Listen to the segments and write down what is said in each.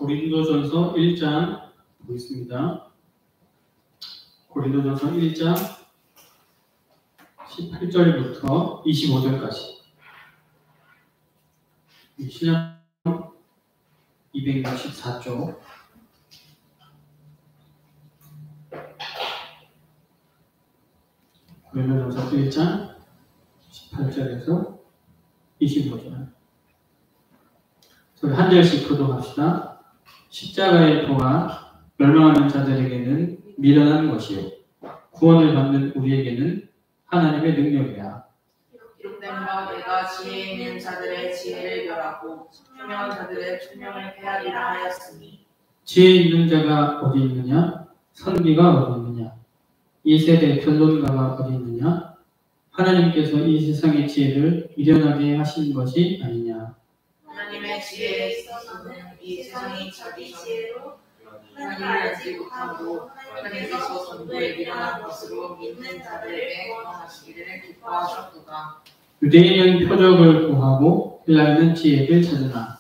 고린도전서 1장 보겠습니다. 고린도전서 1장 18절부터 25절까지. 신약 264쪽. 고린도전서 1장 18절에서 25절. 저희 한 절씩 교독합시다. 십자가의 도가 멸망하는 자들에게는 미련한 것이요 구원을 받는 우리에게는 하나님의 능력이야. 기록된 바 내가 지혜 있는 자들의 지혜를 멸하고 총명한 자들의 총명을 패하리라 하였으니. 지혜 있는 자가 어디 있느냐? 선비가 어디 있느냐? 이 세대의 변론가가 어디 있느냐? 하나님께서 이 세상의 지혜를 미련하게 하신 것이 아니냐? 하나님의 지혜에 있어서는 이 세상이 자기 지혜로 하나님을 알지 못하고 하나님께서 전도에 미련한 것으로 믿는 자들에게 구원하시기를 기뻐하셨도다. 유대인은 표적을 구하고 헬라인은 지혜를 찾으나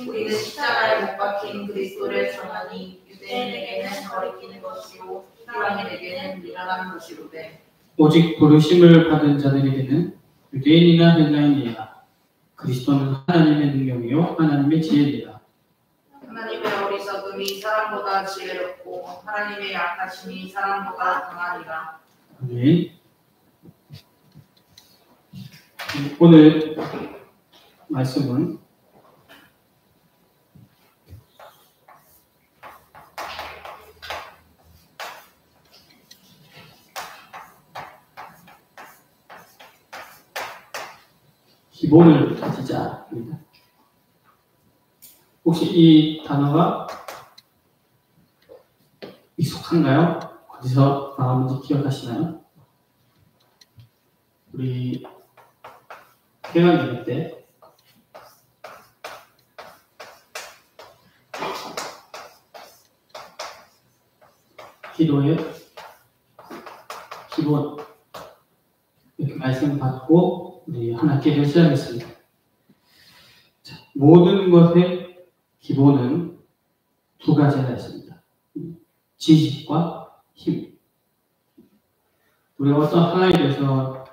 우리는 십자가에 못 박힌 그리스도를 전하니 유대인에게는 거리끼는 것이요 헬라인에게는 미련한 것이로되 오직 부르심을 받은 자들에게는 유대인이나 헬라인이나 그리스도는 하나님의 능력이요 하나님의 지혜이다. 하나님의 어리석음이 사람보다 지혜롭고 하나님의 약하심이 사람보다 강하니라. 아멘. 오늘 말씀은 기본을 가지자입니다. 혹시 이 단어가 익숙한가요? 어디서 나오는지 기억하시나요? 우리 개강예배 때 기도의 기본 이렇게 말씀 받고 우리 한 학기를 시작했습니다. 자, 모든 것의 기본은 두 가지가 있습니다. 지식과 힘. 우리가 어떤 하나에 대해서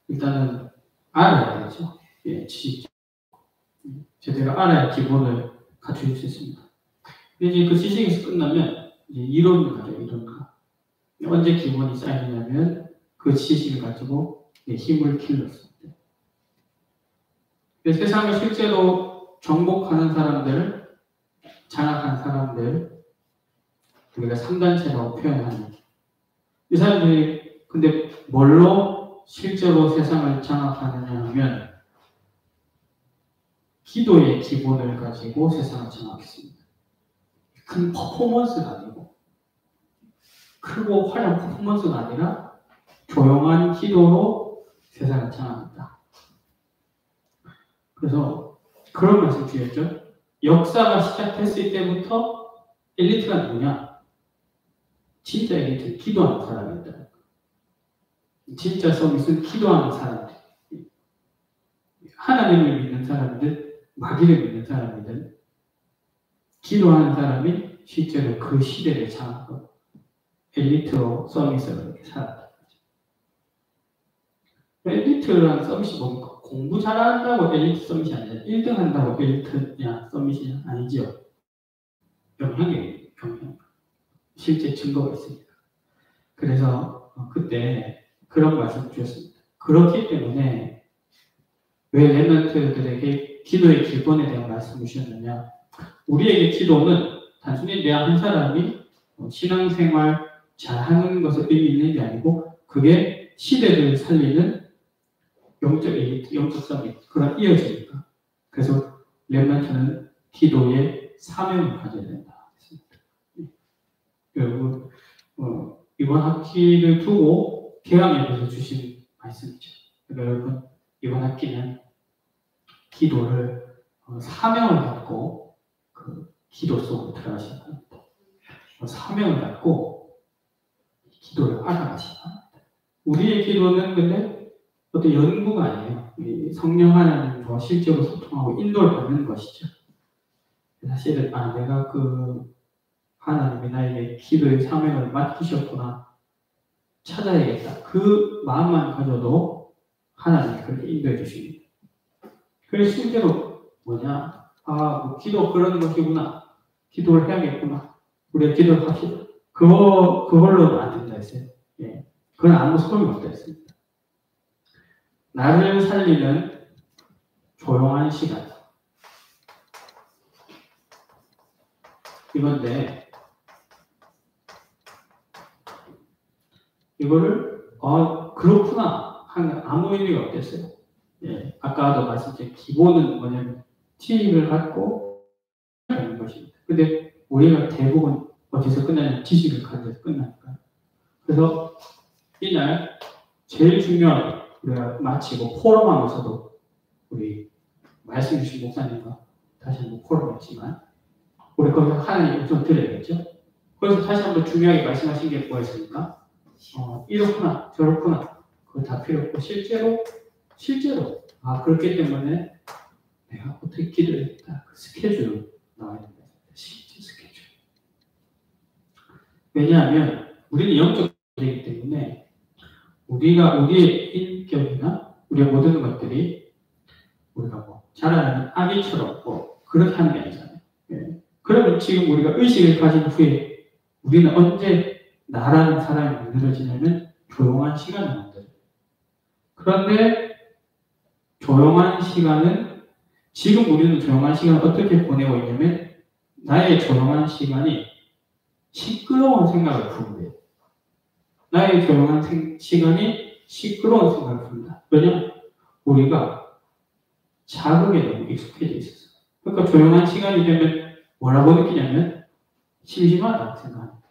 일단은 알아야 되죠. 예, 지식. 제대로 알아야 기본을 갖출 수 있습니다. 근데 이제 그 지식에서 끝나면 이제 이론을 가져요, 이론가. 언제 기본이 쌓이냐면 그 지식을 가지고 힘을 길렀을 때. 세상을 실제로 정복하는 사람들, 장악한 사람들, 우리가 3단체라고 표현하는 이 사람들이 근데 뭘로 실제로 세상을 장악하느냐 하면 기도의 기본을 가지고 세상을 장악했습니다. 큰 퍼포먼스가 아니고 크고 화려한 퍼포먼스가 아니라 조용한 기도로 세상을 장악했다. 그래서 그런 말씀 주셨죠. 역사가 시작했을 때부터 엘리트가 누구냐? 진짜 엘리트, 기도하는 사람이다. 진짜 서밋은 기도하는 사람들. 하나님을 믿는 사람들, 마귀를 믿는 사람들. 기도하는 사람이 실제로 그 시대를 장악하고 엘리트로 서밋으로 이렇게 살았다. 엘리트랑 서밋이 뭡니까? 공부 잘한다고 엘리트 서밋이 아니라 1등 한다고 엘리트냐 서밋이 아니죠. 영향이에요. 영향. 실제 증거가 있습니다. 그래서 그때 그런 말씀 주셨습니다. 그렇기 때문에 왜 렘넌트들에게 기도의 기본에 대한 말씀을 주셨느냐. 우리에게 기도는 단순히 내 한 사람이 신앙생활 잘하는 것을 의미 있는 게 아니고 그게 시대를 살리는 영적 엘리트, 영적 서밋, 그런 이어집니다. 그래서 렘넌트는 기도의 사명을 가져야 된다. 여러분, 이번 학기를 두고 개강예배에서 주신 말씀이죠. 그러니까 여러분, 이번 학기는 기도를 사명을 갖고 그 기도 속으로 들어가셔야 합니다. 사명을 갖고 기도를 알아가셔야 합니다. 우리의 기도는 근데 어떤 연구가 아니에요. 성령 하나님과 실제로 소통하고 인도를 받는 것이죠. 사실은 내가 하나님이 나에게 기도의 사명을 맡기셨구나 찾아야겠다. 그 마음만 가져도 하나님이 그렇게 인도해 주십니다. 그래서 실제로 뭐냐? 뭐 기도 그런 것이구나. 기도를 해야겠구나. 우리가 기도를 합시다. 그걸로는 안 된다 했어요. 예. 그건 아무 소용이 없다 했습니다. 나를 살리는 조용한 시간. 이건데, 이거를, 그렇구나. 하는 아무 의미가 없겠어요. 예. 아까도 말씀드린 기본은 뭐냐면, 지식을 갖고 하는 것입니다. 근데 우리가 대부분 어디서 끝나냐면 지식을 가지고 끝나니까. 그래서 이날 제일 중요한 우리가 마치고 포럼하면서도 우리 말씀 주신 목사님과 다시 한번 포럼했지만 우리 거기서 하나님 음성 들어야겠죠. 그래서 다시 한번 중요하게 말씀하신 게 뭐였습니까? 이렇구나 저렇구나 그거 다 필요 없고 실제로 그렇기 때문에 내가 어떻게 기도했다 그 스케줄을 나와야 된다. 실제 스케줄. 왜냐하면 우리는 영적 이기 때문에 우리의 인격이나 우리의 모든 것들이 우리가 자라나는 아기처럼 그렇게 하는 게 아니잖아요. 예. 그러면 지금 우리가 의식을 가진 후에 우리는 언제 나라는 사람이 만들어지냐면 조용한 시간을 만들어요. 그런데 조용한 시간은 지금 우리는 조용한 시간을 어떻게 보내고 있냐면 나의 조용한 시간이 시끄러운 생각을 부른대요. 나의 조용한 시간이 시끄러운 생각을 부른다. 왜냐하면 우리가 자극에 너무 익숙해져 있었어. 그러니까 조용한 시간이 되면 뭐라고 느끼냐면 심심하다 생각합니다.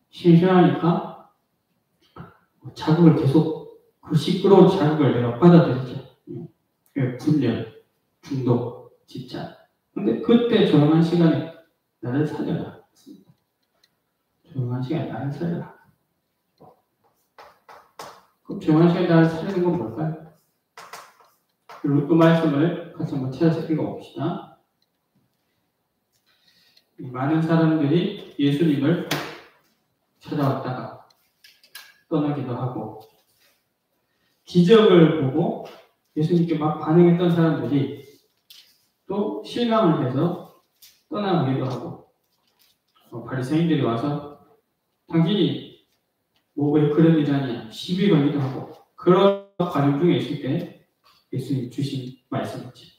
심심하니까 자극을 계속 그 시끄러운 자극을 내가 받아들이죠. 분열, 중독, 집착. 근데 그때 조용한 시간에 나를 살려라. 조용한 시간에 나를 살려라. 그럼 조용한 시간에 나를 살리는 건 뭘까요? 그리고 그 말씀을 같이 한번 찾아서 읽어봅시다. 많은 사람들이 예수님을 찾아왔다가 떠나기도 하고 기적을 보고 예수님께 막 반응했던 사람들이 또 실망을 해서 떠나가기도 하고 바리새인들이 와서 당신이 왜 그런 일이 아니냐 시비 걸기도 하고 그런 과정 중에 있을 때 예수님 주신 말씀이죠.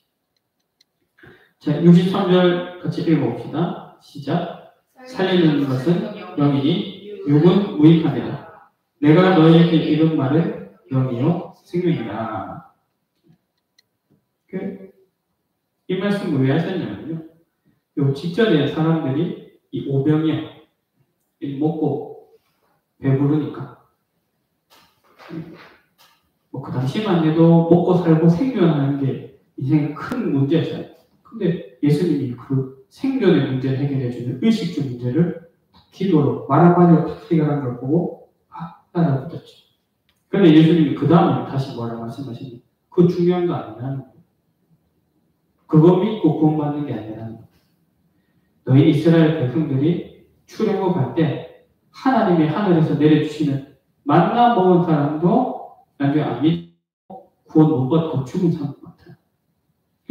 자, 63절 같이 읽어봅시다. 시작. 살리는 것은 영이니 육은 무익하니라. 내가 너희에게 이른 말은 영이요 생명이라. 이 말씀을 왜 하셨냐면요. 요 직전에 사람들이 이 오병이어 먹고 배부르니까 그 당시만 해도 먹고 살고 생존하는 게 인생의 큰 문제였어요. 근데 예수님이 그 생존의 문제를 해결해주는 의식주 문제를 기도로 말한마디로 해결한 걸 보고 따라붙었죠. 그런데 예수님이 그 다음에 다시 뭐라고 말씀하시니 그 중요한 거 아니라는 거예요. 그거 믿고 구원받는 게 아니라는 거예요. 너희 이스라엘 백성들이 출애굽할 때 하나님이 하늘에서 내려주시는 만나 먹은 사람도 나중에 안 믿고 구원 못 받고 죽은 사람 같아요.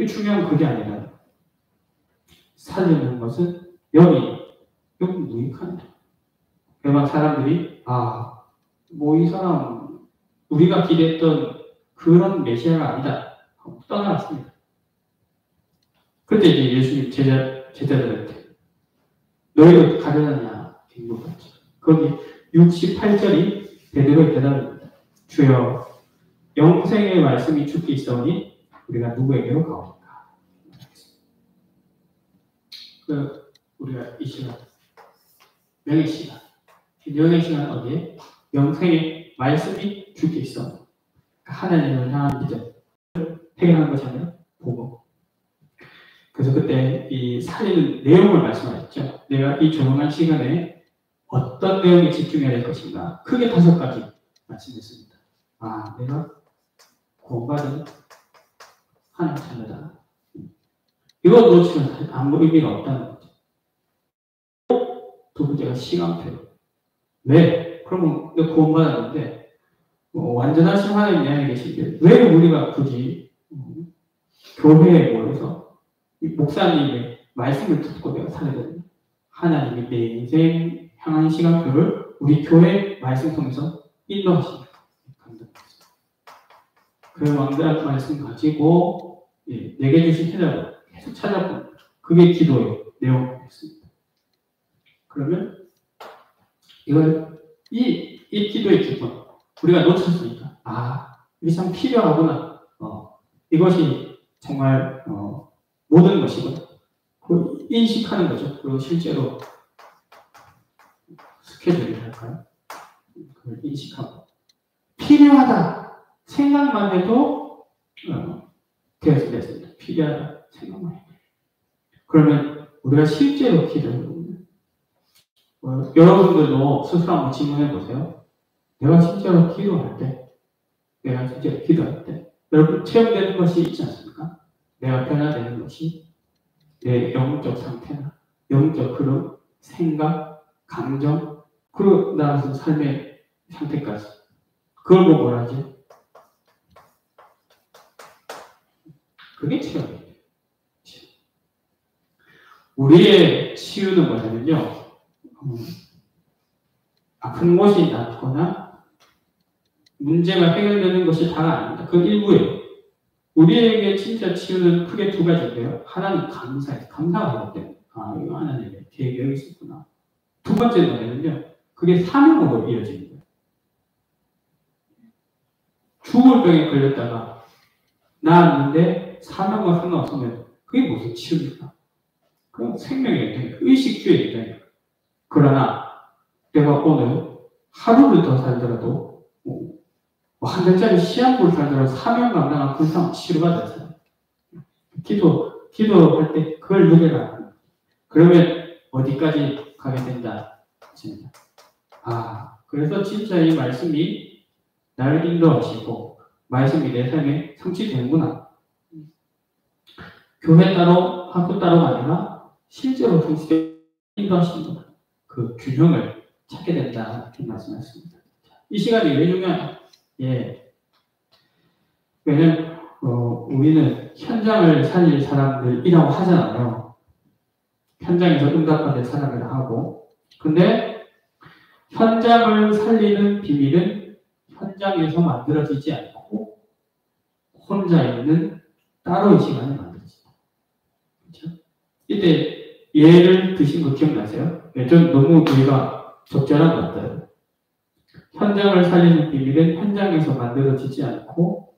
중요한 건 그게 아니라 살리는 것은 영이 무익하다. 그러면 사람들이 이 사람 우리가 기대했던 그런 메시아가 아니다 하고 떠나갔습니다. 그때 이제 예수님 제자들한테 너희도 가려느냐 빙고같이 거기 68절이 베드로의 대답입니다. 주여 영생의 말씀이 주께 있사오니 우리가 누구에게로 가오니까. 우리가 이 시간 명의 시간 명의 시간 어디에 영생의 말씀이 주께 있어 하나님을 향한 비전 해결하는 것이 아니라 보고. 그래서 그때 이 살리는 내용을 말씀하셨죠. 내가 이 조용한 시간에 어떤 내용에 집중해야 될 것인가. 크게 5가지 말씀했습니다. 내가 구원받은 하나님 자녀다. 이거 놓치면 사실 아무 의미가 없다는 거죠. 두 번째가 시간표. 왜? 그러면 구원받았는데 완전하신 하나님 안에 계신데 왜 우리가 굳이 교회에 모여서 목사님의 말씀을 듣고 내가 살아야 되느냐? 하나님이 내 인생 향한 시간표를 우리 교회 말씀 통해서 인도하십니다. 그 왕들한 말씀 가지고 내게 주신 해답을 계속 찾아보는 그게 기도의 내용이었습니다. 그러면 이 기도의 기본 우리가 놓쳤으니까 이게 참 필요하구나. 이것이 정말 모든 것이구나. 그 인식하는 거죠. 그리고 실제로 스케줄이랄까요? 그걸 인식하고 필요하다 생각만 해도 되었습니다. 필요하다 생각만 해도. 그러면 우리가 실제로 기도해보면 여러분들도 스스로 한번 질문해 보세요. 내가 실제로 기도할 때 여러분 체험되는 것이 있지 않습니까? 내가 변화되는 것이 내 영적 상태나 영적 흐름, 생각, 감정, 그리고 나아가서 삶의 상태까지. 그걸 보고 뭐라 하지? 그게 체험이에요. 우리의 치유는 뭐냐면요. 아픈 곳이 낫거나 문제가 해결되는 것이 다가 아닙니다. 그 일부예요. 우리에게 진짜 치유는 크게 두 가지인데요. 하나는 감사가 하기 때문에 이거 하나님의 계획이 있었구나. 두 번째는 뭐냐면요. 그게 사명으로 이어지는 거예요. 죽을 병에 걸렸다가 나았는데 사명과 상관없으면 그게 무슨 치유입니까? 그건 생명의 입장이에요. 의식주의 입장이에요. 그러나 내가 오늘 하루를 더 살더라도 한 달짜리 시한부를 살더라도 사명 감당한 그 이상 치료가 되잖아요. 기도할 때 그걸 누려라. 그러면 어디까지 가게 된다. 그래서 진짜 이 말씀이 나를 인도하시고 말씀이 내 삶에 성취되는구나. 교회 따로 학교 따로가 아니라 실제로 성취되는 인도하시는구나. 그 균형을 찾게 된다. 이렇게 말씀하셨습니다. 이 시간이 왜 중요하냐? 왜냐면 우리는 현장을 살릴 사람들이라고 하잖아요. 현장에서 응답받을 사람을 하고. 근데 현장을 살리는 비밀은 현장에서 만들어지지 않고 혼자 있는 따로의 시간에 만들어집니다. 그렇죠? 이때 예를 드신 거 기억나세요? 좀 너무 우리가 적절한 것 같아요. 현장을 살리는 비밀은 현장에서 만들어지지 않고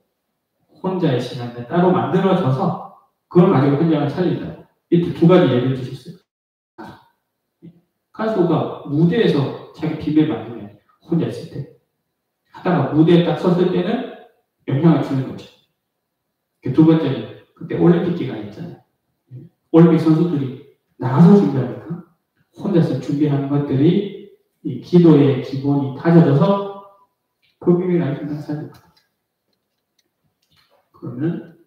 혼자의 시간에 따로 만들어져서 그걸 가지고 현장을 살린다. 이때 두 가지 예를 드셨어요. 가수가 무대에서 자기 비밀 만들면 혼자 있을 때 하다가 무대에 딱 섰을 때는 영향을 주는 거죠. 두 번째는 그때 올림픽 기간이 있잖아요. 올림픽 선수들이 나가서 준비하니까 혼자서 준비하는 것들이 이 기도의 기본이 다져져서 그 비밀을 알게 된다는 사실입니다. 그러면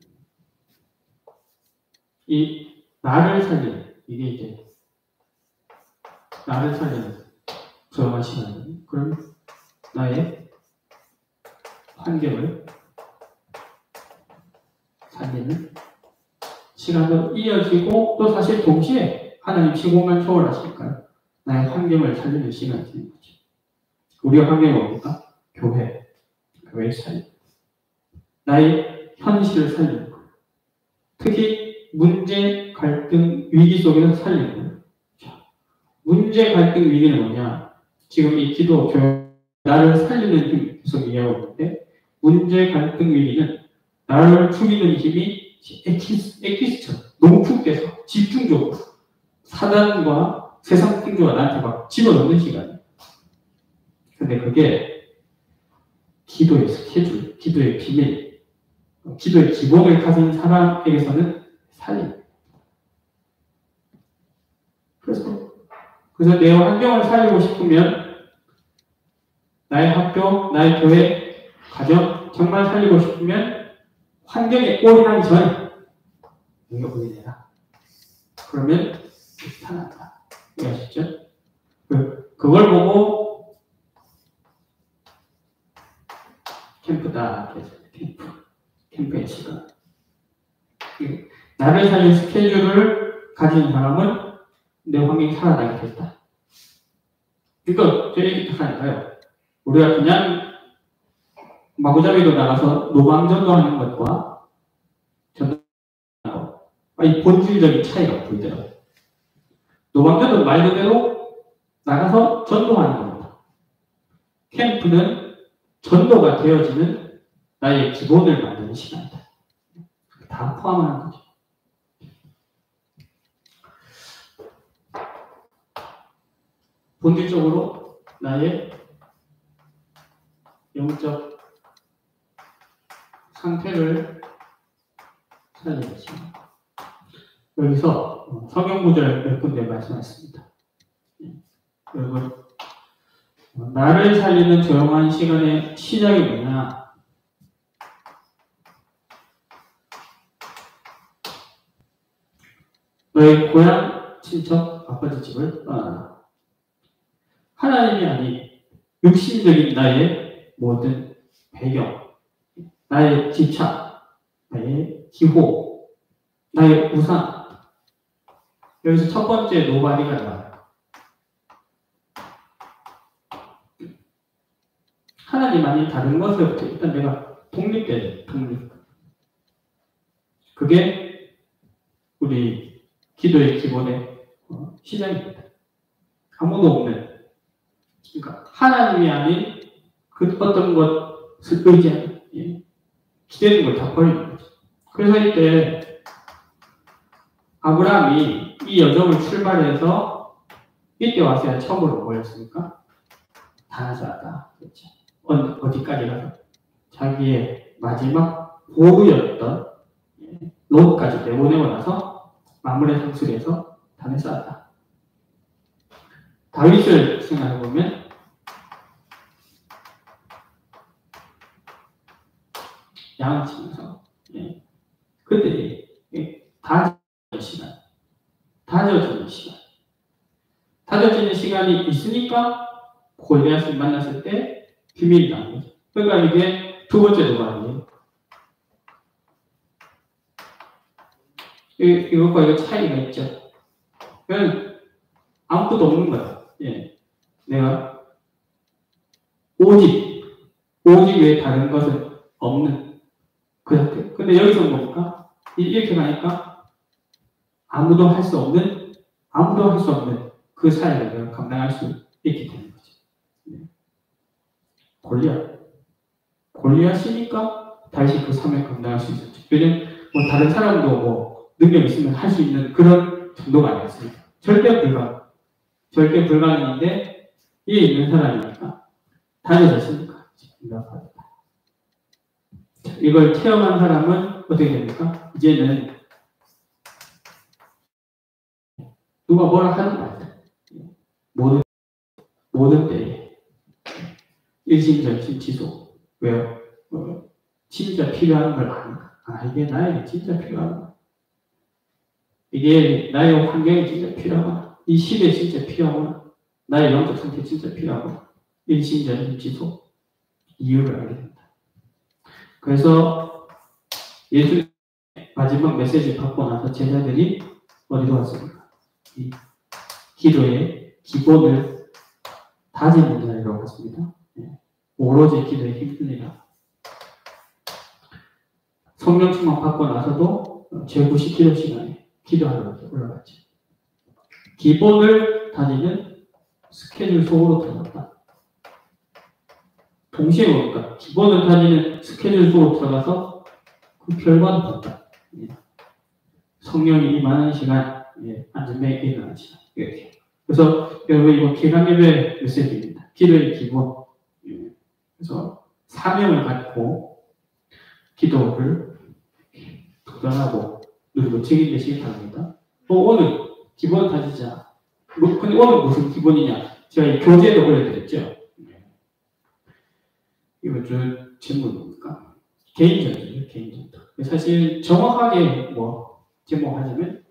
이 나를 살리는 이게 이제 나를 살리는 조용한 시간이에요. 그럼 나의 환경을 살리는 시간도 이어지고 또 사실 동시에 하나님 시공을 초월하시니까요. 나의 환경을 살리는 시간이 되는 거죠. 우리의 환경이 뭡니까? 교회 살리는 나의 현실을 살리는 거예요. 특히 문제, 갈등, 위기 속에서 살리는 거예요. 문제, 갈등, 위기는 뭐냐? 지금 이 기도, 나를 살리는 힘 계속 얘기하고 있는데 문제, 갈등, 위기는 나를 죽이는 힘이 엑기스처럼 농축돼서 집중적으로 사단과 세상 풍조가 나한테 막 집어넣는 시간이에요. 근데 그게 기도의 스케줄, 기도의 비밀, 기도의 기본을 가진 사람에게서는 살립니다. 그래서 내 환경을 살리고 싶으면 나의 학교, 나의 교회, 가정 정말 살리고 싶으면 환경에 올인하기 전에 여기 올인해라. 그러면 비슷하다. 이해하시죠? 그걸 보고 캠프다. 캠프의 시간. 나를 살릴 스케줄을 가진 사람은 내 환경이 살아나겠다. 그러니까 제 얘기 딱 하니까요. 우리가 그냥 마구잡이로 나가서 노방전도하는 것과 전도하는 것, 이 본질적인 차이가 보이더라고요. 노방전도 말 그대로 나가서 전도하는 겁니다. 캠프는 전도가 되어지는 나의 기본을 만드는 시간이다. 다 포함하는 거죠. 본질적으로 나의 영적 상태를 살리겠죠. 여기서 성경 구절 몇 군데 말씀하셨습니다. 여러분, 나를 살리는 조용한 시간의 시작이 뭐냐? 너의 고향, 친척, 아버지 집을 떠나라. 하나님이 아닌 육신적인 나의 모든 배경, 나의 집착, 나의 기호, 나의 우상. 여기서 첫 번째 노바디가 나와요. 하나님 아닌 다른 것으로부터 일단 내가 독립돼야 돼. 독립. 그게 우리 기도의 기본의 시작입니다. 아무도 없는, 그러니까 하나님이 아닌 그 어떤 것을 의지하는, 기대는 걸 다 버리는 거죠. 그래서 이때 아브라함이 이 여정을 출발해서 이때 와서야 처음으로 뭐였습니까? 다나자다. 그렇죠. 어디까지 가서 자기의 마지막 보루였던 롯까지 내보내고 나서 마물의 상술에서 단을 쌓았다. 다윗을 생각해보면 양을 치면서 그때 다져지는 시간, 다져지는 시간이 있으니까 골리앗을 만났을 때 비밀이 나온 거죠. 그러니까 이게 두 번째 도발이에요. 이것과 이거 차이가 있죠. 그러니까 아무것도 없는 거야. 내가 오직 외에 다른 것은 없는 그 상태. 근데 여기서 뭡니까? 이렇게 가니까 아무도 할 수 없는 그 사역을 내가 감당할 수 있게 되는 거죠. 골리앗이니까 다시 그 사명을 감당할 수 있었죠. 왜냐면 뭐 다른 사람도 뭐 능력 있으면 할 수 있는 그런 정도가 아니었으니까. 절대 불가능인데 위에 있는 사람이니까 다녀졌으니까 이걸 체험한 사람은 어떻게 됩니까? 이제는 누가 뭐라 하는 거 같아요. 모든 때에 일심전심 지속. 왜요? 진짜 필요한 걸 아니까. 이게 나에게 진짜 필요하구나. 이게 나의 환경에 진짜 필요하구나. 이 시대에 진짜 필요하구나. 나의 영적 상태 진짜 필요하구나. 일심전심 지속. 이유를 알게 된다. 그래서 예수님의 마지막 메시지 받고 나서 제자들이 어디로 왔습니까? 이 기도의 기본을 다지는 자리로 갔습니다. 오로지 기도에 힘쓰니라. 성령 충만 받고 나서도 제9시 기도 시간에 기도하러 올라갔죠. 기본을 다지는 스케줄 속으로 들어갔다. 동시에 뭡니까? 기본을 다지는 스케줄 속으로 들어가서 그 결과도 봤다. 성령이 임하는 시간, 안전뱅이 일어나는 시간. 이렇게. 그래서 여러분 이거 기강예배 메시지입니다. 기도의 기본. 그래서 사명을 갖고 기도를 도전하고 누리고 책임지시기 바랍니다. 오늘 기본 다지자. 근데 오늘 무슨 기본이냐? 제가 이 교재도 올려드렸죠. 이거 좀 제목입니까? 개인전이에요, 개인전. 사실 정확하게 제목하자면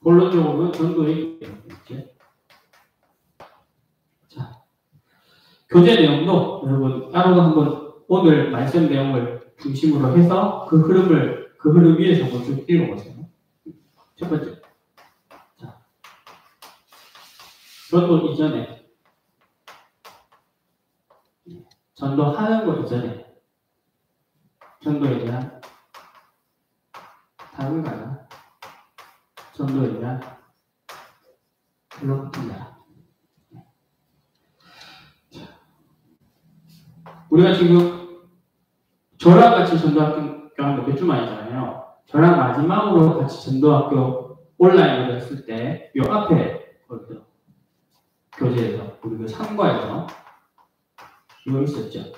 본론적으로는 전도의 내용이죠. 자, 교재 내용도 여러분 따로 한번 오늘 말씀 내용을 중심으로 해서 그 흐름 위에서 한번 쭉 읽어보세요. 첫 번째. 자, 전도 이전에, 전도하는 것 이전에, 전도에 대한 다른가요? 전도에 대한 별로입니다. 우리가 지금 저랑 같이 전도학교 경험도 몇 주 만이잖아요. 저랑 마지막으로 같이 전도학교 온라인으로 했을 때 이 앞에 교재에서 우리 그 상과에서 이거 있었죠.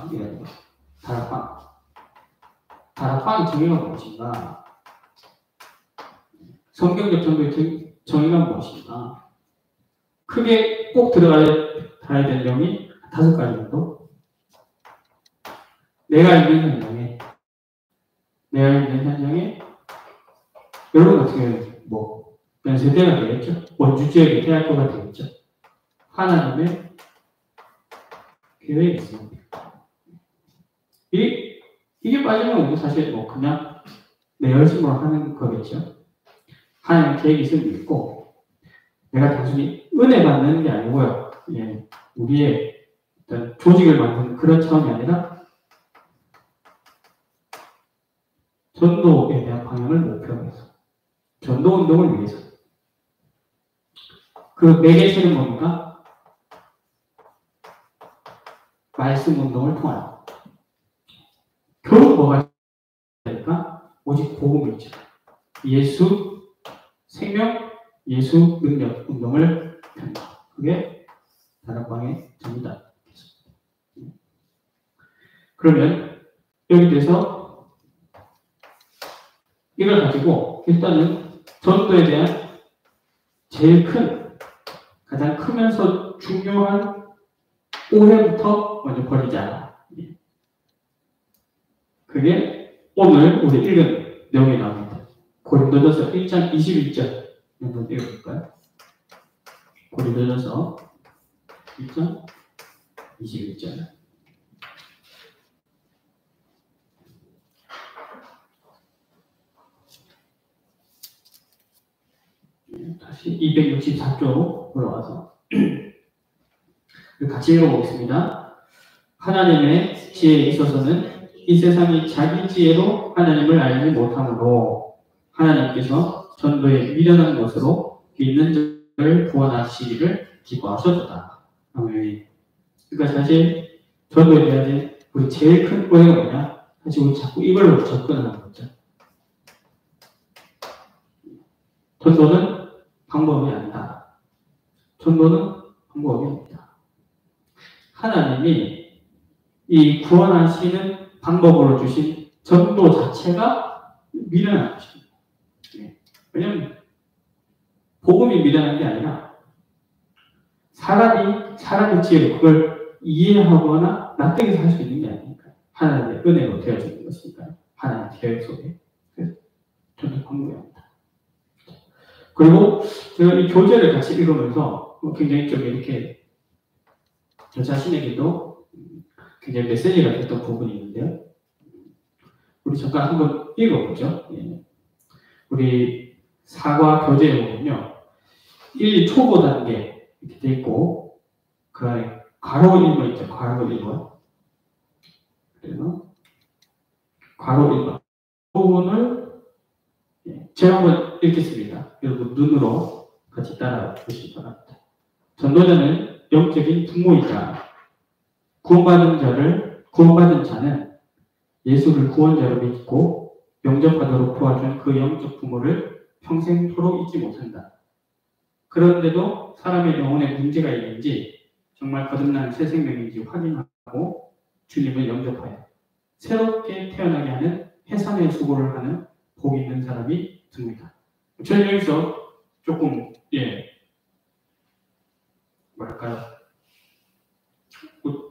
이게 아니고 다락방. 다락방의 정의가 무엇인가? 성경적 전도의 정의가 무엇인가? 크게 꼭 들어가야 될 내용이 5가지 정도. 내가 있는 현장에 여러분 어떻게 그냥 세대가 되겠죠? 원주지역의 대학교가 되겠죠? 하나님의 계획이 있습니다. 이게 빠지면 우리 사실 그냥 내 열심으로 하는 거겠죠? 하나님의 계획이 있을 수 있고, 내가 단순히 은혜 받는 게 아니고요. 우리의 어떤 조직을 만드는 그런 차원이 아니라 전도에 대한 방향을 목표로 해서 전도 운동을 위해서 그 매개체는 뭡니까? 말씀 운동을 통하여 결국 뭐가 될까? 오직 복음이죠. 예수 생명, 예수 능력 운동을 합니다. 그게 다락방의 전이다. 그러면 여기 대해서 이걸 가지고 일단은 전도에 대한 제일 가장 크면서 중요한 오해부터 먼저 버리자. 그게 오늘 우리 읽은 내용에 나옵니다. 고린도전서 1장 21절 한번 읽어볼까요? 고린도전서 1장 21절. 다시 264쪽 돌아와서 같이 읽어보겠습니다. 하나님의 지혜에 있어서는 이 세상이 자기 지혜로 하나님을 알지 못하므로 하나님께서 전도에 미련한 것으로 믿는 자를 구원하시기를 기뻐하셨다. 아멘. 그러니까 사실 전도에 대한 우리 제일 큰 오해가 뭐냐? 사실 우리 자꾸 이걸로 접근하는 거죠. 전도는 방법이 아니다. 전도는 방법이 아니다. 하나님이 이 구원하시는 방법으로 주신 전도 자체가 미련한 것입니다. 왜냐하면 복음이 미련한 게 아니라 사람의 지혜로 그걸 이해하거나 납득해서 할 수 있는 게 아니니까 하나님의 은혜로 되어지는 것이니까요. 하나님의 계획 속에. 그래서 전도 방법이 아니다. 그리고 제가 이 교재를 같이 읽으면서 굉장히 좀 이렇게 저 자신에게도 굉장히 메시지가 됐던 부분이 있는데요. 우리 잠깐 한번 읽어보죠. 우리 사과 교재에 보면요. 1. 초보 단계 이렇게 돼 있고 그 안에 괄호 1번 있죠. 괄호 1번. 그래서 괄호 1번. 부분을 제가 한번 읽겠습니다. 여러분 눈으로 같이 따라 보시기 바랍니다. 전도자는 영적인 부모이자 구원받은 자는 예수를 구원자로 믿고 영접하도록 도와준 그 영적 부모를 평생토록 잊지 못한다. 그런데도 사람의 영혼에 문제가 있는지 정말 거듭난 새 생명인지 확인하고 주님을 영접하여 새롭게 태어나게 하는 해산의 수고를 하는 복 있는 사람이 듭니다. 저는 여기서 조금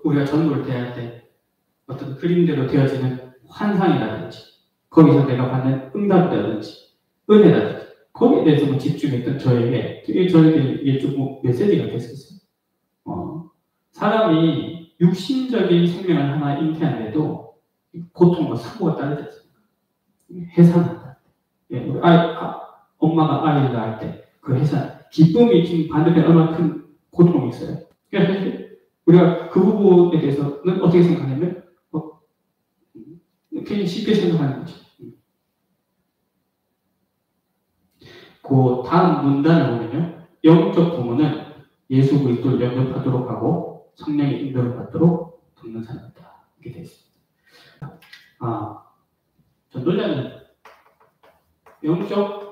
우리가 전도를 대할 때 어떤 그림대로 되어지는 환상이라든지 거기서 내가 받는 응답이라든지 은혜라든지 거기에 대해서 뭐 집중했던 저에게 이게 조금 메시지가 됐었어요. 사람이 육신적인 생명을 하나 잉태하는데도 고통과 사고가 따르지 않습니까? 해산한다. 예, 엄마가 아이를 낳을 때 그 해산, 기쁨이 지금 반대편 얼마나 큰 고통이 있어요. 그래서 우리가 그 부분에 대해서는 어떻게 생각하냐면 굉장히 쉽게 생각하는 거죠. 그 다음 문단을 보면요. 영적 부모는 예수 그리스도를 영접하도록 하고 성령의 인도를 받도록 돕는 사람이다. 이렇게 되어 있습니다. 전도자는 영적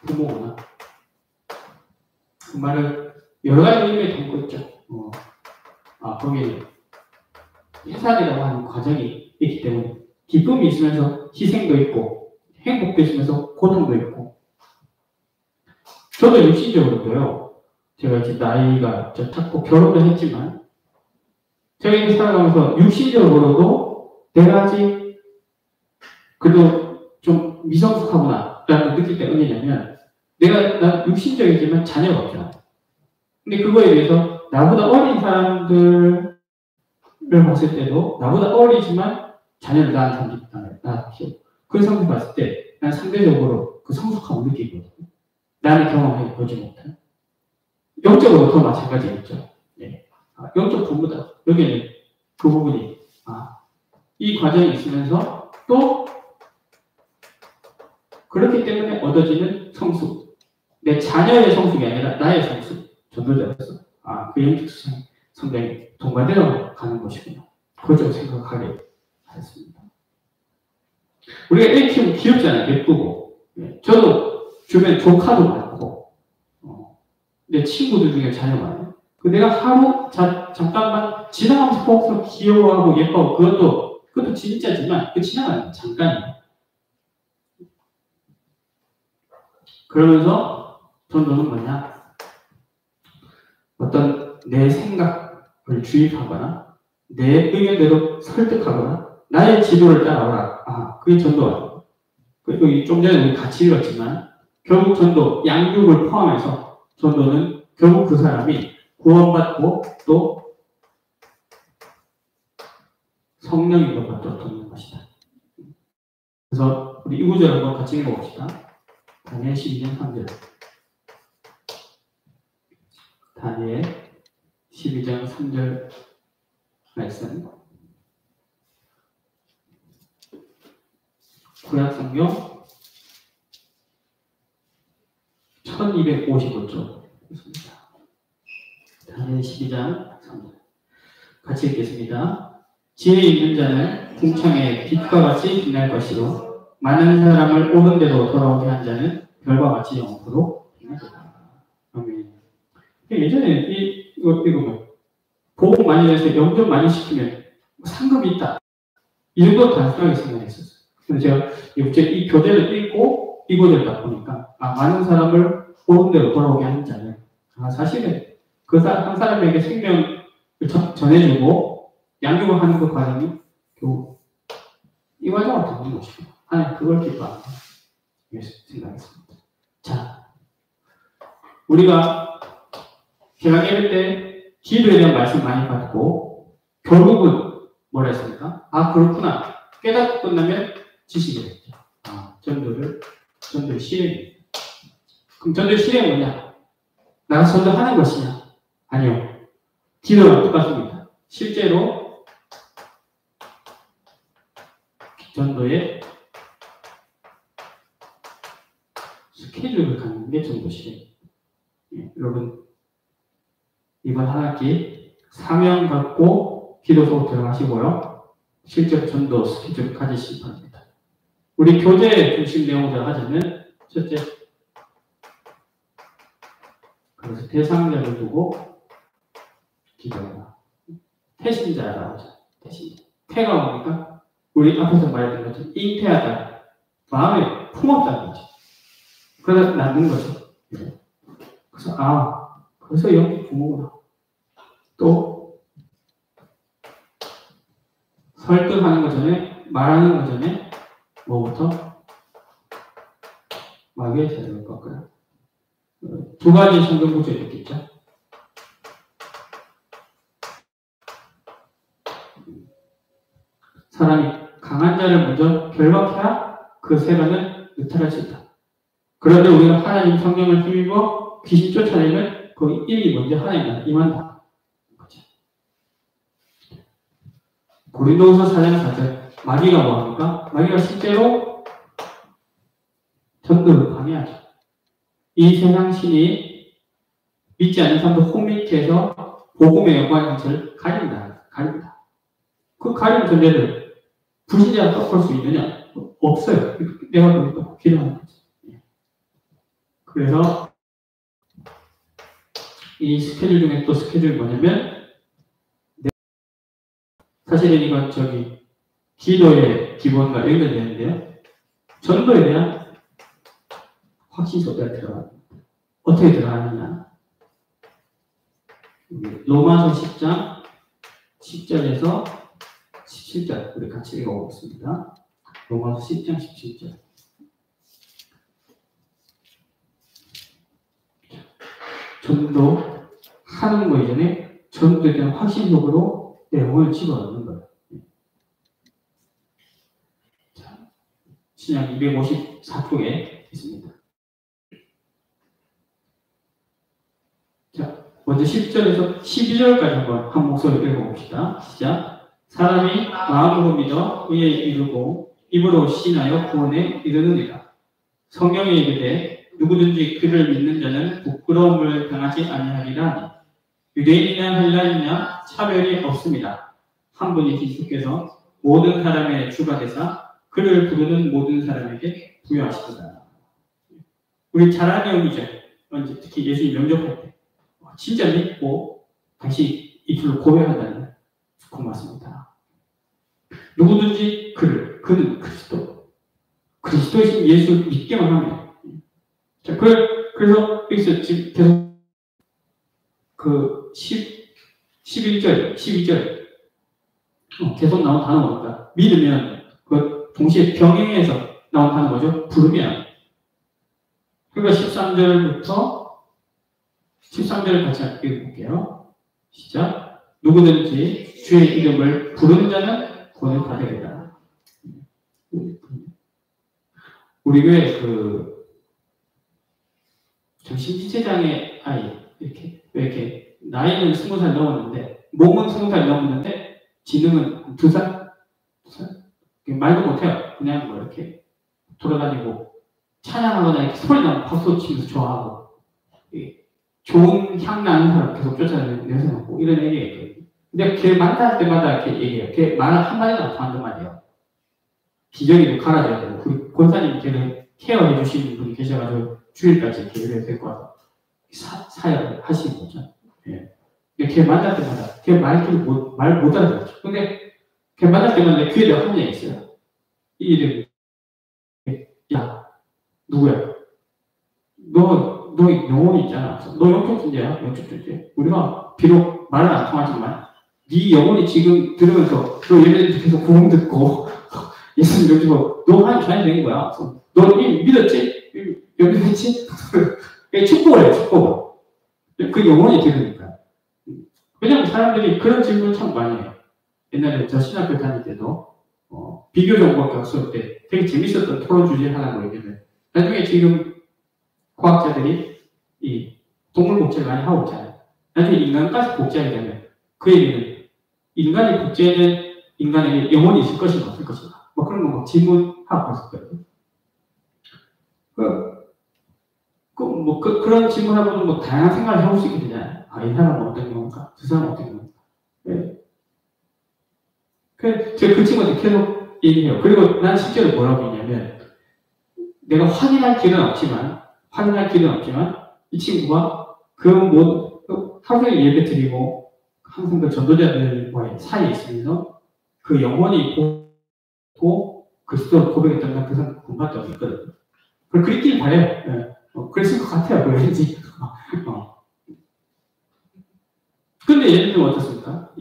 부모구나. 그 말을 여러 가지 의미에 담고 있죠. 거기에 해산이라고 하는 과정이 있기 때문에 기쁨이 있으면서 희생도 있고 행복도 있으면서 고통도 있고 저도 육신적으로도요. 제가 이제 나이가 찼고 결혼도 했지만 제가 이렇게 살아가면서 육신적으로도 내가 아직 그래도 좀 미성숙하구나 라는 걸 느낄 때 어디냐면 난 육신적이지만 자녀가 없잖아. 근데 그거에 대해서 나보다 어린 사람들을 봤을 때도 나보다 어리지만 자녀를 낳은 사람들이 있다. 그런 사람들 봤을 때 난 상대적으로 그 성숙함을 느끼거든요. 나는 경험해 보지 못한. 영적으로 더 마찬가지겠죠. 네. 영적 부모다. 여기는 그 부분이 이 과정이 있으면서 또 그렇기 때문에 얻어지는 성숙. 내 자녀의 성숙이 아니라 나의 성숙. 전도자로서 그 영적 성장이 동반되어 가는 것이구나. 그것을 생각하게 하였습니다. 우리가 애 키우면 귀엽잖아요. 예쁘고. 네. 저도 주변에 조카도 많고 내 친구들 중에 자녀가 많아요. 내가 하루 잠깐만 지나가면서 보고서 귀여워하고 예뻐하고 그것도 진짜지만 그 지나가는 잠깐이에요. 그러면서 전도는 뭐냐? 어떤 내 생각을 주입하거나 내 의견대로 설득하거나 나의 지도를 따라오라. 그게 전도가. 여기 좀 전에 우리 같이 읽었지만 결국 전도, 양육을 포함해서 전도는 결국 그 사람이 구원받고 또 성령님을 받도록 돕는 것이다. 그래서 우리 이 구절 한번 같이 읽어봅시다. 다니엘 12장 3절. 다니엘 12장 3절 말씀. 구약성경 1255쪽 있습니다. 다니엘 12장 3절. 같이 읽겠습니다. 지혜 있는 자는 궁창에 빛과 같이 빛날 것이로 많은 사람을 옳은 대로 돌아오게 한 자는 별과 같이 영원토록 빛나리라. 아멘. 예전에 이거 보험 많이 내서 영접 많이 시키면 상급이 있다. 이 정도 단순하게 생각했었어요. 그래서 제가 이 교재를 읽고 이 교재를 딱 보니까 많은 사람을 옳은 대로 돌아오게 하는 자는 사실은 그 한 사람에게 생명을 전해주고 양육을 하는 그 과정이 결국 이 과정을 듣는 것이고 하나님 그걸 기뻐하는 생각했습니다. 자, 우리가 제가 예배 때 기도에 대한 말씀 많이 받고 결국은 뭐라 했습니까? 그렇구나. 깨닫고 끝나면 지식이 됐죠. 전도의 실행이. 그럼 전도의 실행은 뭐냐? 나가서 전도하는 것이냐? 아니요. 기도랑 똑같습니다. 실제로 전도의 스케줄을 갖는 게 전도 실행. 여러분 이번 한 학기 사명 갖고 기도 수업 들어가시고요. 실제 전도 스케줄을 가지시기 바랍니다. 우리 교재 중심 내용을 하자면 첫째, 그래서 대상자를 두고 기도하라. 태신자라고 하죠. 태신자. 태가 뭡니까? 우리 앞에서 말했던 것처럼 잉태하다. 마음에 품었다는 거죠. 그래서 낳는 거죠. 그래서 그래서 영적 부모구나. 또 설득하는 것 전에 말하는 것 전에 뭐부터? 마귀의 세력을 꺾어라. 두 가지 성경 구절이 있겠죠. 사람이 강한 자를 먼저 결박해야 그 세력을 의탈할 수 있다. 그런데 우리가 하나님 성령을 힘입어 귀신 쫓아내면 그 일이 먼저 하나님 임한다. 고린도후서 4장 4절 마귀가 뭐합니까? 마귀가 실제로 전도를 방해하죠. 이 세상 신이 믿지 않는 사람들 홈미트에서 복음의 영광의 것을 가린다. 그 가린 존재를 불신자가 꺾을 수 있느냐? 없어요. 내가 그걸 기도하는 거죠. 그래서 이 스케줄 중에 또 스케줄이 뭐냐면 사실은 이건 기도의 기본과 연결되는데요. 전도에 대한 확신 속에 들어갑니다. 어떻게 들어가느냐? 로마서 10장 10절에서 17절 우리 같이 읽어보겠습니다. 로마서 10장 17절. 전도하는 거 이전에 전도에 대한 확신 속으로 내용을 집어넣는 거예요. 자, 신약 254쪽에 있습니다. 자, 먼저 10절에서 12절까지 한 목소리로 읽어봅시다. 시작. 사람이 마음으로 믿어 의에 이르고 입으로 시인하여 구원에 이르느니라. 성경에 이르되 누구든지 그를 믿는 자는 부끄러움을 당하지 아니하리라. 유대인이나 헬라인이나 차별이 없습니다. 한 분이 예수께서 모든 사람의 주가 되사 그를 부르는 모든 사람에게 부여하시도다. 우리 잘 아는 내용이죠. 특히 예수님 영접할 때 진짜 믿고 다시 입술로 고백한다는 고맙습니다. 누구든지 그는 그리스도이신 예수 믿기만 하면. 자, 그래서 여기서 지금 계속 그 11절, 12절 계속 나온 단어가 뭘까? 믿으면 그 동시에 병행해서 나온 단어 뭐죠? 부르면. 그러니까 13절 같이 읽어볼게요. 시작. 누구든지 주의 이름을 부르는 자는 구원을 받으리라. 우리 교회 정신지체장애 아이 이렇게 나이는 20살 넘었는데 몸은 20살 넘었는데 지능은 2살? 말도 못해요. 그냥 뭐 이렇게 돌아다니고 찬양하거나 이렇게 소리 나고 박수 치면서 좋아하고 좋은 향 나는 사람 계속 쫓아다니는 냄새 맡고 이런 얘기가 있거든요. 근데 걔 만날 때마다 이렇게 얘기해요. 걔 말 한마디도 안 통한단 말이에요. 기저귀도 갈아줘야 되고 우리 권사님 걔를 케어해 주시는 분이 계셔가지고 주일까지 이렇게 이래야 될 것 같아요. 사역을 하시는 거죠. 예. 걔 만날 때마다 걔 말 못 알아듣죠. 근데 걔 만날 때마다 내 귀에 한 얘기 있어요. 이 이름이 야 누구야? 너 영혼이 있잖아. 너 영적 존재야. 영적 존재. 우리가 비록 말은 안 통하지만 네 영혼이 지금 들으면서 너 얘네들 계속 구원 듣고 예수님 여기서 너 하나님 자녀 된 거야. 너 이미 믿었지? 여기 믿었지? 축복을 해요. 축복을. 그 영혼이 들으니까. 왜냐면 사람들이 그런 질문을 참 많이 해요. 옛날에 저 신학교 다닐 때도 비교 정보학교 수업 때 되게 재밌었던 토론 주제 하나가 있는데 나중에 지금 과학자들이 이 동물 복제를 많이 하고 있잖아요. 나중에 인간까지 복제하게 되면 그 얘기는 인간이 복제된 인간에게 영혼이 있을 것인가 없을 것인가 뭐 그런 거 질문하고 있었거든요. 그런 질문하고는 뭐 다양한 생각을 해볼 수 있게 되잖아요. 이 사람은 어떤 경우인가? 저 사람은 어떤 경우인가? 네. 제가 그 친구한테 계속 얘기해요. 그리고 난 실제로 뭐라고 했냐면 내가 확인할 길은 없지만 이 친구가 하루에 예배 드리고 항상 그 전도자들과의 사이에 있으면서 그 영혼이 있고 그리스도를 고백했던 그 사람 본받은 적이 있거든요. 그걸 그랬길 바래요. 네. 그랬을 것 같아요. 왠지. 근데 예수님은 어떻습니까?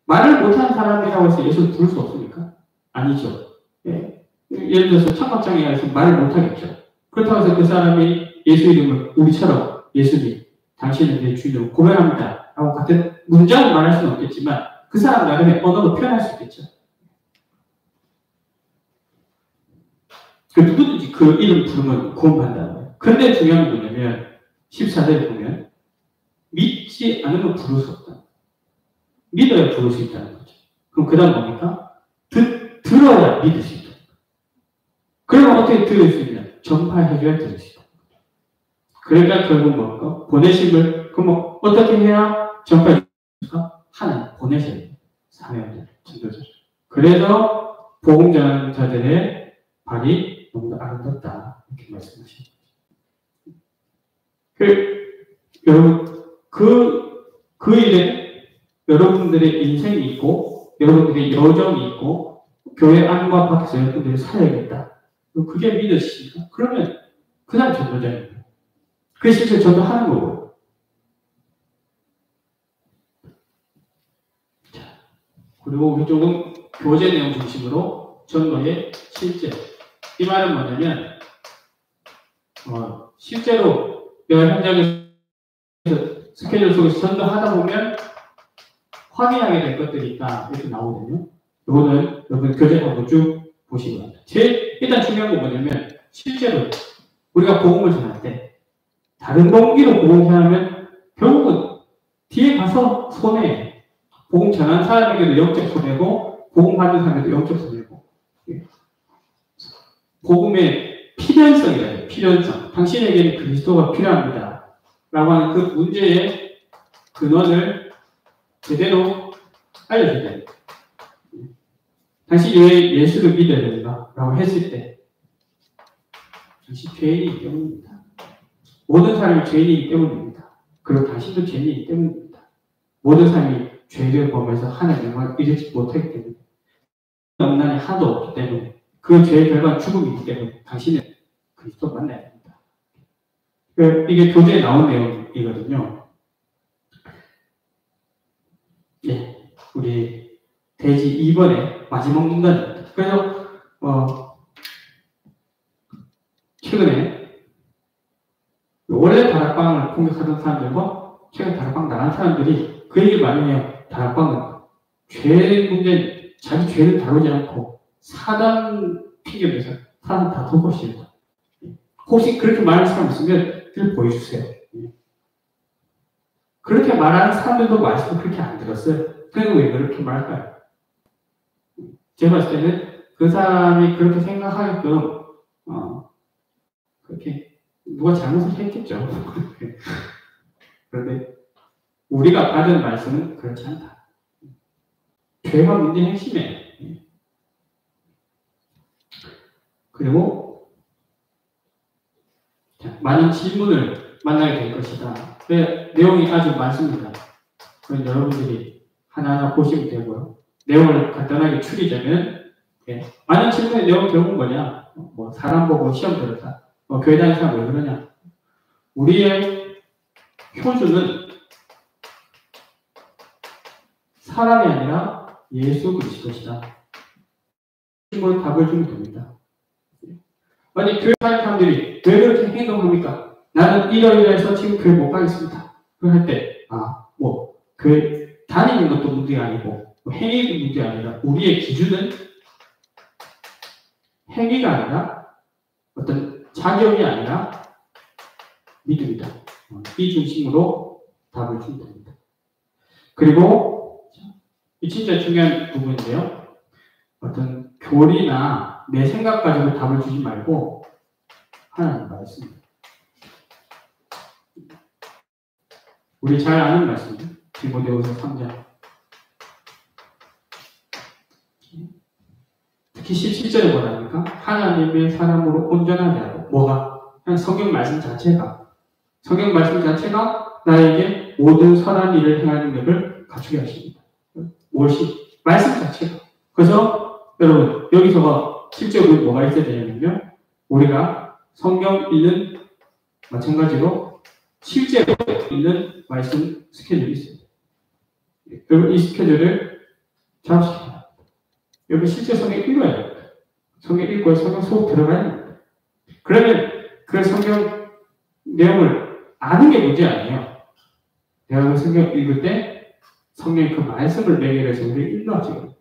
말을 못하는 사람이라고 해서 예수를 부를 수 없습니까? 아니죠. 예. 예를 들어서 청각장애가 있으면 말을 못하겠죠. 그렇다고 해서 그 사람이 예수 이름을 우리처럼 예수님, 당신은 내 주인으로 고백합니다. 라고 같은 문장을 말할 수는 없겠지만 그 사람 나름의 언어로 표현할 수 있겠죠. 그 누구든지 그 이름 부르면 구원받는다는 거예요. 그런데 중요한 게 뭐냐면 14절에 보면 믿지 않으면 부를 수 없다. 믿어야 부를 수 있다는 거죠. 그럼 그 다음 뭡니까? 들어야 믿을 수 있다. 그러면 어떻게 들을 수 있냐? 전파해줘야 들을 수 있다. 그러니까 결국 뭡니까? 보내심을 그럼 어떻게 해야 전파해 줄까? 하나님 보내셔야 돼요. 사명자, 전도자. 그래서 복음 전하자들의 발이 너무 아름답다. 이렇게 말씀하십니다. 여러분, 그 일에 여러분들의 인생이 있고, 여러분들의 여정이 있고, 교회 안과 밖에서 여러분들이 살아야겠다. 그게 믿으시니까? 그러면 그 사람 전도자입니다. 그게 실제 전도하는 거고. 자, 그리고 우리 조금 교제 내용 중심으로 전도의 실제. 이 말은 뭐냐면, 실제로 내가 현장에서 스케줄 속에서 전도하다 보면 확인하게 될 것들이 있다. 이렇게 나오거든요. 이거는 여러분 교재하고 쭉 보시기 바랍니다. 제일 일단 중요한 건 뭐냐면 실제로 우리가 복음을 전할 때 다른 동기로 복음 전하면 결국은 뒤에 가서 손해. 복음 전하는 사람에게도 영적 손해고 복음 받는 사람에게도 영적 손해고 복음의 필연성이라요. 필연성. 당신에게는 그리스도가 필요합니다. 라고 하는 그 문제의 근원을 제대로 알려줘야 돼요. 당신이 왜 예수를 믿어야 되는가? 라고 했을 때 당신 죄인이기 때문입니다. 모든 사람이 죄인이기 때문입니다. 그리고 당신도 죄인이기 때문입니다. 모든 사람이 죄를 범해서 하나님의 영광을 이루지 못하기 때문에 영난이 하나도 없기 때문에 그 죄의 결과는 죽음이기 때문에 당신은 그리스도 만나야 됩니다. 이게 교재에 나온 내용이거든요. 네, 우리 대지 2번의 마지막 문단입니다. 그래서 최근에 원래 다락방을 공격하던 사람들과 최근 다락방 나간 사람들이 그 얘기를 많이 해요. 다락방은 죄 문제, 자기 죄를 다루지 않고 사단 핑계면서 사람 다 덮어씌운다. 혹시 그렇게 말하는 사람 있으면 늘 보여주세요. 그렇게 말하는 사람들도 말씀을 그렇게 안 들었어요. 그리고 왜 그렇게 말할까요? 제가 봤을 때는 그 사람이 그렇게 생각하게끔 그렇게 누가 잘못을 했겠죠. 그런데 우리가 받은 말씀은 그렇지 않다. 죄가 문제의 핵심이에요. 그리고 많은 질문을 만나게 될 것이다. 내용이 아주 많습니다. 그건 여러분들이 하나하나 보시면 되고요. 내용을 간단하게 추리자면 많은 질문의 내용은 결국 뭐냐? 사람 보고 시험 들었다. 교회 다니는 사람 왜 그러냐? 우리의 표준은 사람이 아니라 예수 그리스도시다. 질문으로 답을 주면 됩니다. 아니, 교회 다니는 사람들이 왜 그렇게 행동합니까? 나는 이러이러해서 지금 교회 못 가겠습니다. 그럴 때, 교회 다니는 것도 문제가 아니고, 행위도 문제가 아니라, 우리의 기준은 행위가 아니라, 어떤 자격이 아니라, 믿음이다. 이 중심으로 답을 주면 됩니다. 그리고, 이 진짜 중요한 부분인데요. 어떤 교리나 내 생각 가지고 답을 주지 말고, 하나님 말씀. 우리 잘 아는 말씀. 디모데후서 3장. 특히 17절에 뭐랍니까? 하나님의 사람으로 온전하게 하고. 뭐가? 그냥 성경 말씀 자체가 나에게 모든 선한 일을 행할 능력을 갖추게 하십니다. 무엇이? 말씀 자체가. 그래서 여러분 여기서 실제로 뭐가 있어야 되냐면요. 우리가 성경 읽는 마찬가지로 실제로 읽는 말씀 스케줄이 있습니다. 여러분 이 스케줄을 잡으시기 바랍니다. 여러분 실제 성경 읽어야 됩니다. 성경 읽고 성경 속 들어가야 됩니다. 그러면 그 성경 내용을 아는 게 문제 아니에요. 내가 그 성경 읽을 때 성경의 그 말씀을 매개로 해서 우리를 인도하죠.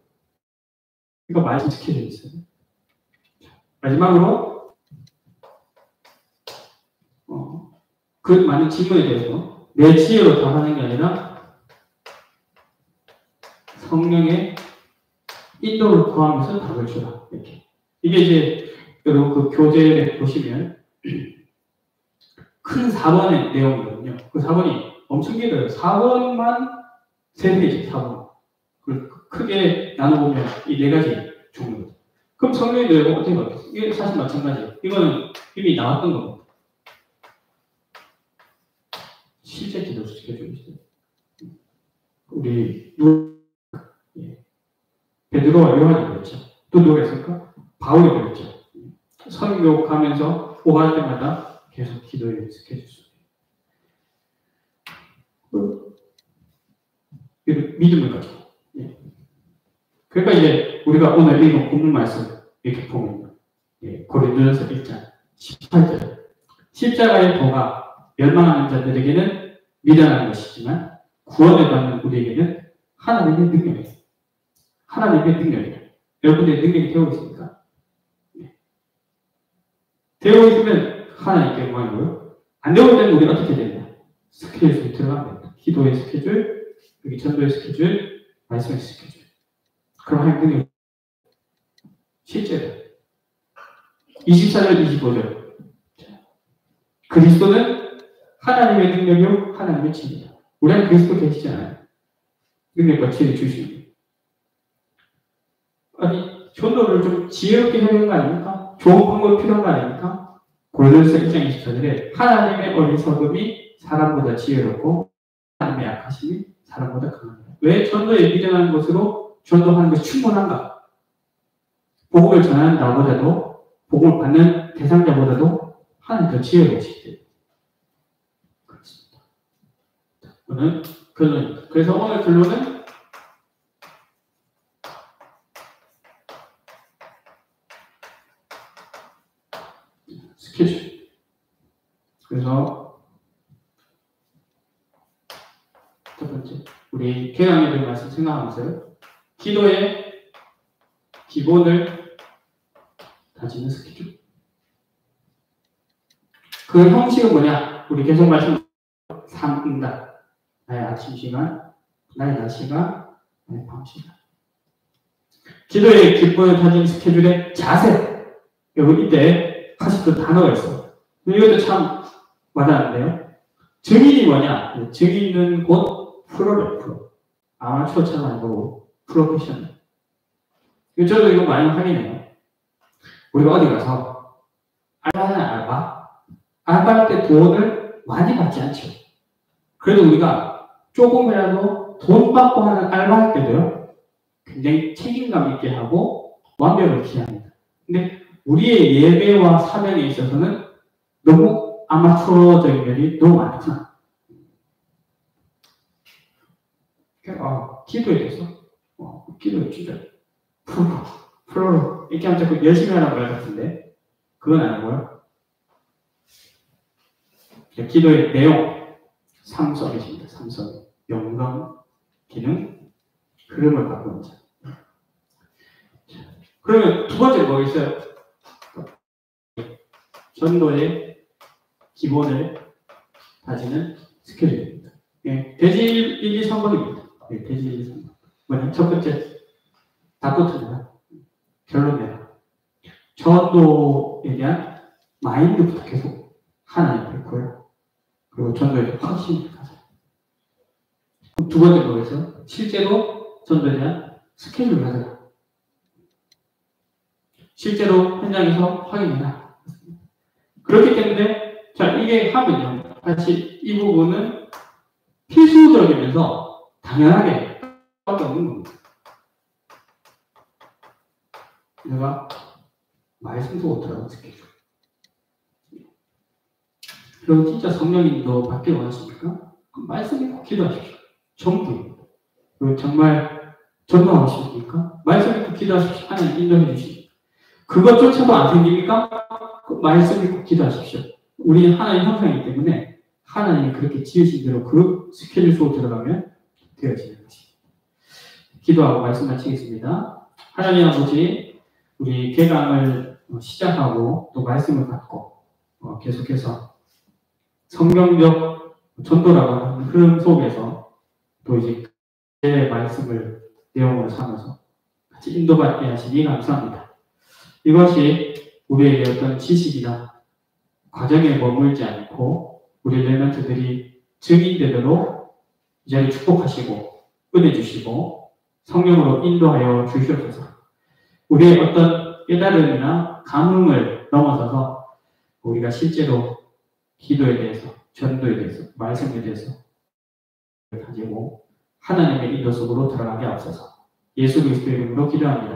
이거 말씀 지켜져 있어요. 마지막으로 그 많은 질문에 대해서 내 지혜로 답하는 게 아니라 성령의 인도를 구하면서 답을 주라. 이렇게. 이게 이제 여러분 그 교재에 보시면 큰 4번의 내용이거든요. 그 4번이 엄청 길어요. 4번만 3페이지, 4번. 크게 나눠보면 이 4가지 종류. 그럼 성령의 내용은 어떻게 바뀌었어요? 이게 사실 마찬가지예요. 이거는 이미 나왔던 겁니다. 실제 기도 지켜주고 있어요. 우리 베드로와 요한이 그랬죠. 또 누가 있을까? 바울이 그랬죠. 선교가면서 오갈 때마다 계속 기도에 익숙해졌어요. 믿음을 가지고. 그러니까 이제 우리가 오늘 읽은 본문 말씀 이렇게 보면 고린도전서 1장 18절 십자가의 도가 멸망하는 자들에게는 미련한 것이지만 구원을 받는 우리에게는 하나님의 능력이에요. 하나님의 능력이에요. 여러분들의 능력이 되고 있습니까? 되고 있으면 하나님께 영광이고요. 안 되고 있다면 우리가 어떻게 되냐? 스케줄 속에 들어가면 됩니다. 기도의 스케줄, 여기 전도의 스케줄, 말씀의 스케줄. 그럼 하나님 능력 실제로 24절, 25절 그리스도는 하나님의 능력이요 하나님의 진리다. 우리는 그리스도 계시지 않아요. 능력과 지혜를 주시는 거예요. 아니 전도를 좀 지혜롭게 해야 되는 거 아닙니까? 좋은 방법이 필요한 거 아닙니까? 고린도전서 1장 24절에 하나님의 어리석음이 사람보다 지혜롭고 하나님의 약하심이 사람보다 강합니다. 왜 전도에 미련한 것으로 전도하는 것이 충분한가? 복음을 전하는 나보다도 복음을 받는 대상자보다도 하나님 더 지혜로우시기 때문에 그렇습니다. 오늘 결론입니다. 그래서 오늘 결론은 스케줄. 그래서 첫 번째 우리 개강예배 말씀 생각하면서요. 기도의 기본을 다지는 스케줄. 그 형식은 뭐냐? 우리 계속 말씀 3응답. 나의 아침 시간, 나의 낮 시간, 나의 밤 시간. 기도의 기본을 다지는 스케줄의 자세. 여러분 이때 하셨던 단어가 있어요. 이것도 참 와닿는데요. 증인이 뭐냐? 증인은 곧 프로래, 프로. 아마추어처럼 아니고 프로페셔널. 저도 이거 많이 확인해요. 우리가 어디 가서 알바는 알바할 때 돈을 많이 받지 않죠. 그래도 우리가 조금이라도 돈 받고 하는 알바할 때도요, 굉장히 책임감 있게 하고 완벽을 기합니다. 근데 우리의 예배와 사명에 있어서는 너무 아마추어적인 면이 너무 많구나. 기도에 대해서 기도에 진짜 프로로 이렇게 하면 자꾸 열심히 하는 말 같은데 그건 아니고요. 기도의 내용 3서밋입니다. 3서밋. 영광, 기능, 흐름을 바꾸는 자. 그러면 두 번째 뭐 있어요? 전도의 기본을 다지는 스케줄입니다. 대지 1, 2, 3번입니다. 대지 1, 2, 3번. 뭐냐? 첫 번째, 답부터입니다. 결론 내라. 전도에 대한 마인드부터 계속 하나님 뵙고요. 그리고 전도에 확신을 가져요. 두 번째 거에서 실제로 전도에 대한 스케줄을 가져라. 실제로 현장에서 확인해라. 그렇기 때문에 자 이게 하면요. 사실 이 부분은 필수적이면서 당연하게 밖에 없는 겁니다. 내가 말씀 보고 들어가는 스케줄. 그럼 진짜 성령님도 받기 원하십니까? 말씀 읽고 기도하십시오. 전부입니다. 그리고 정말 전도하고 싶습니까? 말씀 읽고 기도하십시오. 하나님 인도해 주십시오. 그것조차도 안 생깁니까? 그 말씀 읽고 기도하십시오. 우리 하나님 형상이기 때문에 하나님이 그렇게 지으신 대로 그 스케줄 속으로 들어가면 되어지는 것입니다. 기도하고 말씀 마치겠습니다. 하나님 아버지, 우리 개강을 시작하고 또 말씀을 받고 계속해서 성경적 전도라고 하는 흐름 속에서 또 이제 그 말씀을 내용으로 삼아서 같이 인도받게 하시니 감사합니다. 이것이 우리에게 어떤 지식이나 과정에 머물지 않고 우리 렘넌트들이 증인되도록 이 자리 축복하시고 은혜 주시고 성령으로 인도하여 주시옵소서. 우리의 어떤 깨달음이나 감흥을 넘어서서 우리가 실제로 기도에 대해서, 전도에 대해서, 말씀에 대해서 가지고 하나님의 인도 속으로 들어가게 하옵소서. 예수 그리스도의 이름으로 기도합니다.